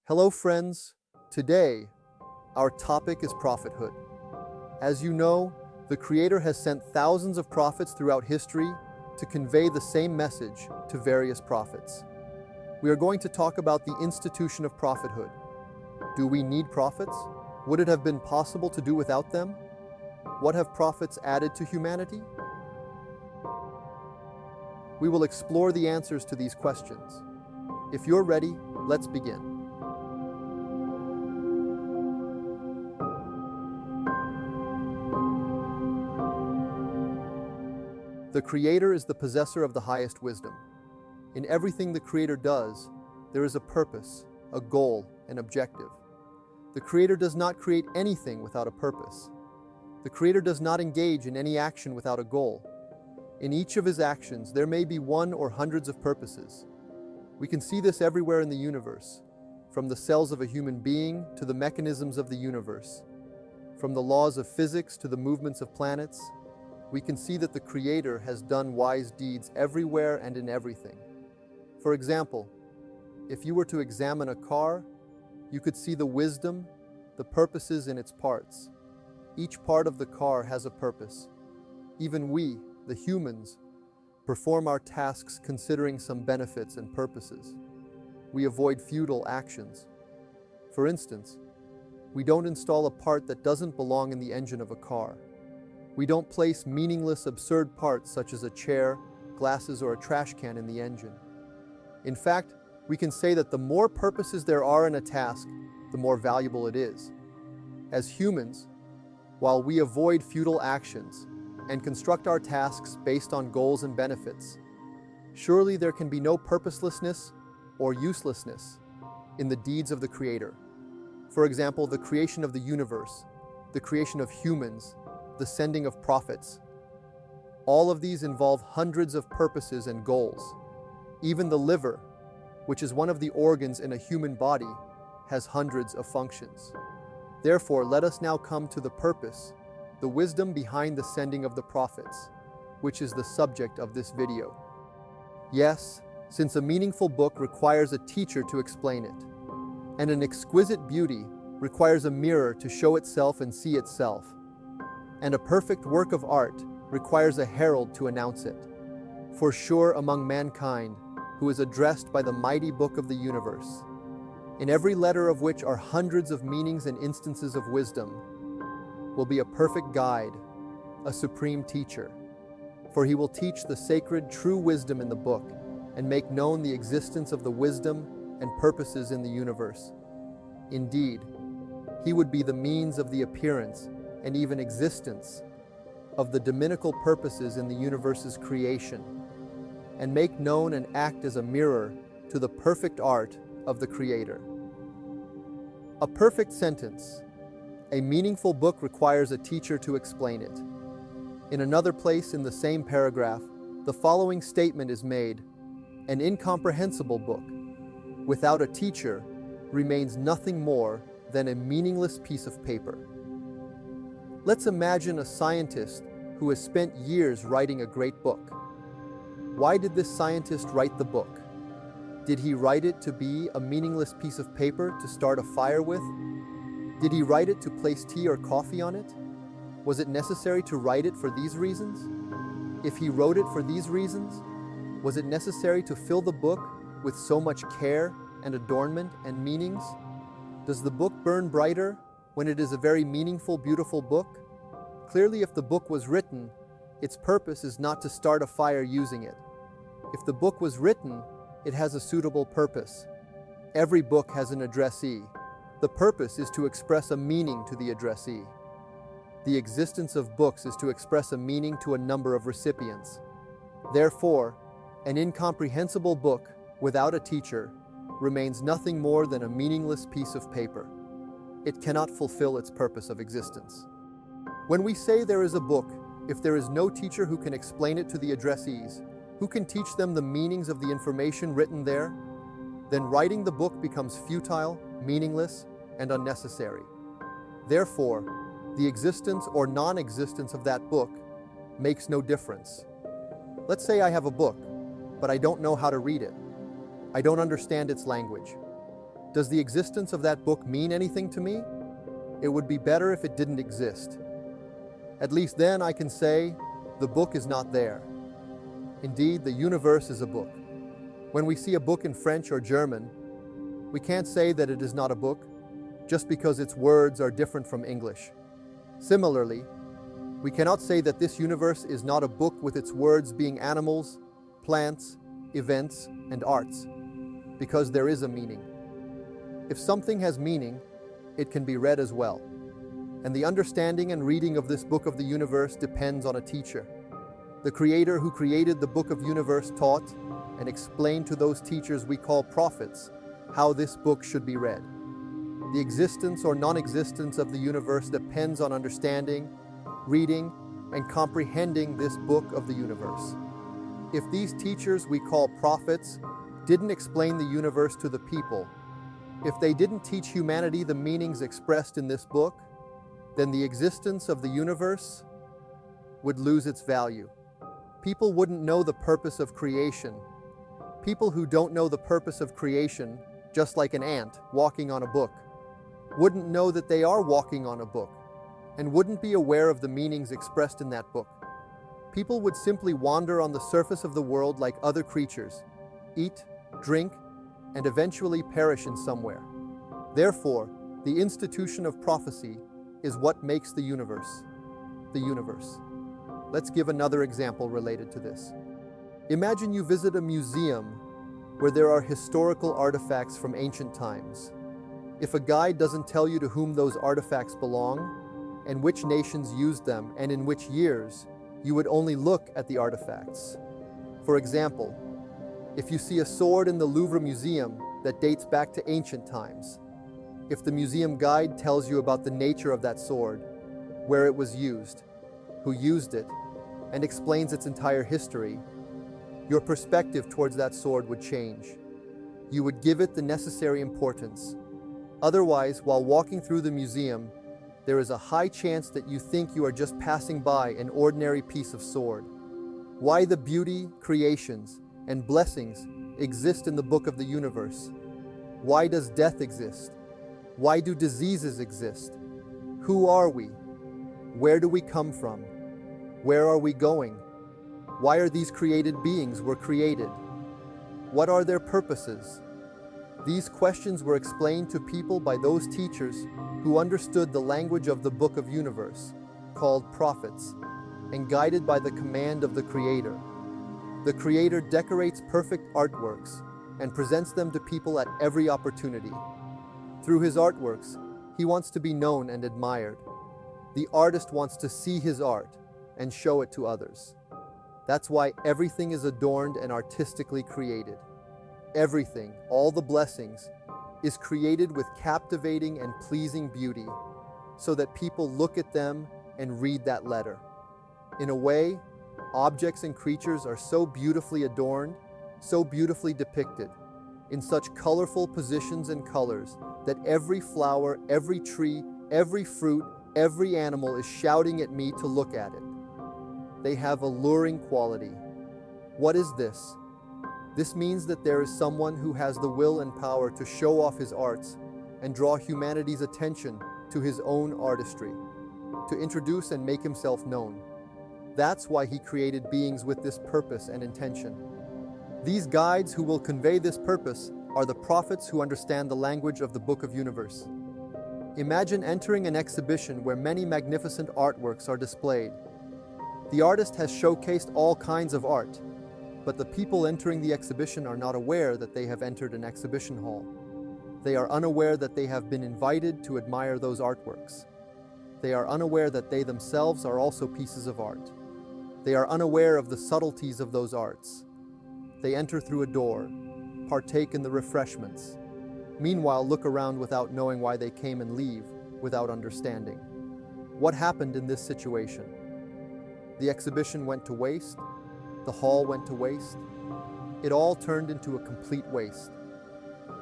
Hello friends, today our topic is prophethood. As you know, the Creator has sent thousands of prophets throughout history to convey the same message to various prophets. We are going to talk about the institution of prophethood. Do we need prophets? Would it have been possible to do without them? What have prophets added to humanity? We will explore the answers to these questions. If you're ready, let's begin. The Creator is the possessor of the highest wisdom. In everything the Creator does, there is a purpose, a goal, an objective. The Creator does not create anything without a purpose. The Creator does not engage in any action without a goal. In each of His actions, there may be one or hundreds of purposes. We can see this everywhere in the universe, from the cells of a human being to the mechanisms of the universe, from the laws of physics to the movements of planets. We can see that the Creator has done wise deeds everywhere and in everything. For example, if you were to examine a car, you could see the wisdom, the purposes in its parts. Each part of the car has a purpose. Even we, the humans, perform our tasks considering some benefits and purposes. We avoid futile actions. For instance, we don't install a part that doesn't belong in the engine of a car. We don't place meaningless, absurd parts such as a chair, glasses, or a trash can in the engine. In fact, we can say that the more purposes there are in a task, the more valuable it is. As humans, while we avoid futile actions and construct our tasks based on goals and benefits, surely there can be no purposelessness or uselessness in the deeds of the Creator. For example, the creation of the universe, the creation of humans, the sending of prophets. All of these involve hundreds of purposes and goals. Even the liver, which is one of the organs in a human body, has hundreds of functions. Therefore, let us now come to the purpose, the wisdom behind the sending of the prophets, which is the subject of this video. Yes, since a meaningful book requires a teacher to explain it, and an exquisite beauty requires a mirror to show itself and see itself, and a perfect work of art requires a herald to announce it. For sure, among mankind, who is addressed by the mighty book of the universe, in every letter of which are hundreds of meanings and instances of wisdom, will be a perfect guide, a supreme teacher. For he will teach the sacred, true wisdom in the book and make known the existence of the wisdom and purposes in the universe. Indeed, he would be the means of the appearance and even existence of the dominical purposes in the universe's creation, and make known and act as a mirror to the perfect art of the Creator. A perfect sentence. A meaningful book requires a teacher to explain it. In another place in the same paragraph, the following statement is made: an incomprehensible book, without a teacher, remains nothing more than a meaningless piece of paper. Let's imagine a scientist who has spent years writing a great book. Why did this scientist write the book? Did he write it to be a meaningless piece of paper to start a fire with? Did he write it to place tea or coffee on it? Was it necessary to write it for these reasons? If he wrote it for these reasons, was it necessary to fill the book with so much care and adornment and meanings? Does the book burn brighter when it is a very meaningful, beautiful book? Clearly, if the book was written, its purpose is not to start a fire using it. If the book was written, it has a suitable purpose. Every book has an addressee. The purpose is to express a meaning to the addressee. The existence of books is to express a meaning to a number of recipients. Therefore, an incomprehensible book without a teacher remains nothing more than a meaningless piece of paper. It cannot fulfill its purpose of existence. When we say there is a book, if there is no teacher who can explain it to the addressees, who can teach them the meanings of the information written there, then writing the book becomes futile, meaningless, and unnecessary. Therefore, the existence or non-existence of that book makes no difference. Let's say I have a book, but I don't know how to read it. I don't understand its language. Does the existence of that book mean anything to me? It would be better if it didn't exist. At least then I can say, the book is not there. Indeed, the universe is a book. When we see a book in French or German, we can't say that it is not a book, just because its words are different from English. Similarly, we cannot say that this universe is not a book with its words being animals, plants, events, and arts, because there is a meaning. If something has meaning, it can be read as well. And the understanding and reading of this book of the universe depends on a teacher. The Creator who created the book of universe taught and explained to those teachers we call prophets how this book should be read. The existence or non-existence of the universe depends on understanding, reading, and comprehending this book of the universe. If these teachers we call prophets didn't explain the universe to the people, if they didn't teach humanity the meanings expressed in this book, then the existence of the universe would lose its value. People wouldn't know the purpose of creation. People who don't know the purpose of creation, just like an ant walking on a book, wouldn't know that they are walking on a book, and wouldn't be aware of the meanings expressed in that book. People would simply wander on the surface of the world like other creatures, eat, drink, and eventually perish in somewhere. Therefore, the institution of prophecy is what makes the universe. The universe. Let's give another example related to this. Imagine you visit a museum where there are historical artifacts from ancient times. If a guide doesn't tell you to whom those artifacts belong, and which nations used them, and in which years, you would only look at the artifacts. For example, if you see a sword in the Louvre Museum that dates back to ancient times, if the museum guide tells you about the nature of that sword, where it was used, who used it, and explains its entire history, your perspective towards that sword would change. You would give it the necessary importance. Otherwise, while walking through the museum, there is a high chance that you think you are just passing by an ordinary piece of sword. Why the beauty, creations, and blessings exist in the book of the universe? Why does death exist? Why do diseases exist? Who are we? Where do we come from? Where are we going? Why are these created beings were created? What are their purposes? These questions were explained to people by those teachers who understood the language of the book of universe, called prophets, and guided by the command of the Creator. The Creator decorates perfect artworks and presents them to people at every opportunity. Through his artworks, he wants to be known and admired. The artist wants to see his art and show it to others. That's why everything is adorned and artistically created. Everything, all the blessings, is created with captivating and pleasing beauty, so that people look at them and read that letter. In a way, objects and creatures are so beautifully adorned, so beautifully depicted, in such colorful positions and colors, that every flower, every tree, every fruit, every animal is shouting at me to look at it. They have alluring quality. What is this? This means that there is someone who has the will and power to show off his arts and draw humanity's attention to his own artistry, to introduce and make himself known. That's why he created beings with this purpose and intention. These guides who will convey this purpose are the prophets who understand the language of the Book of Universe. Imagine entering an exhibition where many magnificent artworks are displayed. The artist has showcased all kinds of art, but the people entering the exhibition are not aware that they have entered an exhibition hall. They are unaware that they have been invited to admire those artworks. They are unaware that they themselves are also pieces of art. They are unaware of the subtleties of those arts. They enter through a door, partake in the refreshments, meanwhile look around without knowing why they came and leave without understanding. What happened in this situation? The exhibition went to waste. The hall went to waste. It all turned into a complete waste.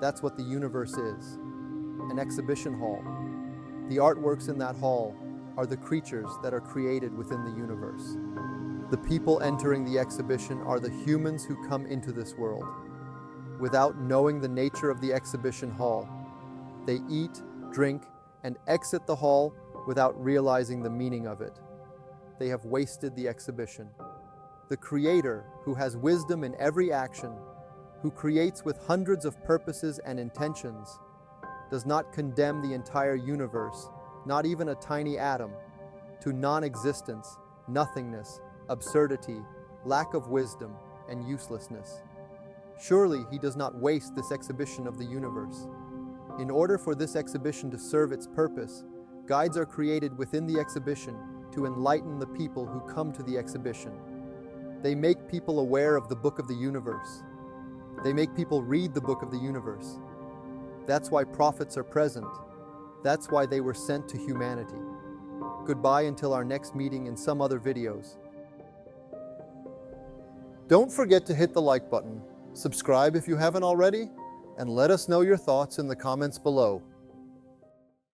That's what the universe is, an exhibition hall. The artworks in that hall are the creatures that are created within the universe. The people entering the exhibition are the humans who come into this world. Without knowing the nature of the exhibition hall, They eat, drink, and exit the hall without realizing the meaning of it. They have wasted the exhibition. The Creator, who has wisdom in every action, who creates with hundreds of purposes and intentions, does not condemn the entire universe, not even a tiny atom, to non-existence, nothingness, absurdity, lack of wisdom, and uselessness. Surely He does not waste this exhibition of the universe. In order for this exhibition to serve its purpose, guides are created within the exhibition to enlighten the people who come to the exhibition. They make people aware of the book of the universe. They make people read the book of the universe. That's why prophets are present. That's why they were sent to humanity. Goodbye until our next meeting in some other videos. Don't forget to hit the like button, subscribe if you haven't already, and let us know your thoughts in the comments below.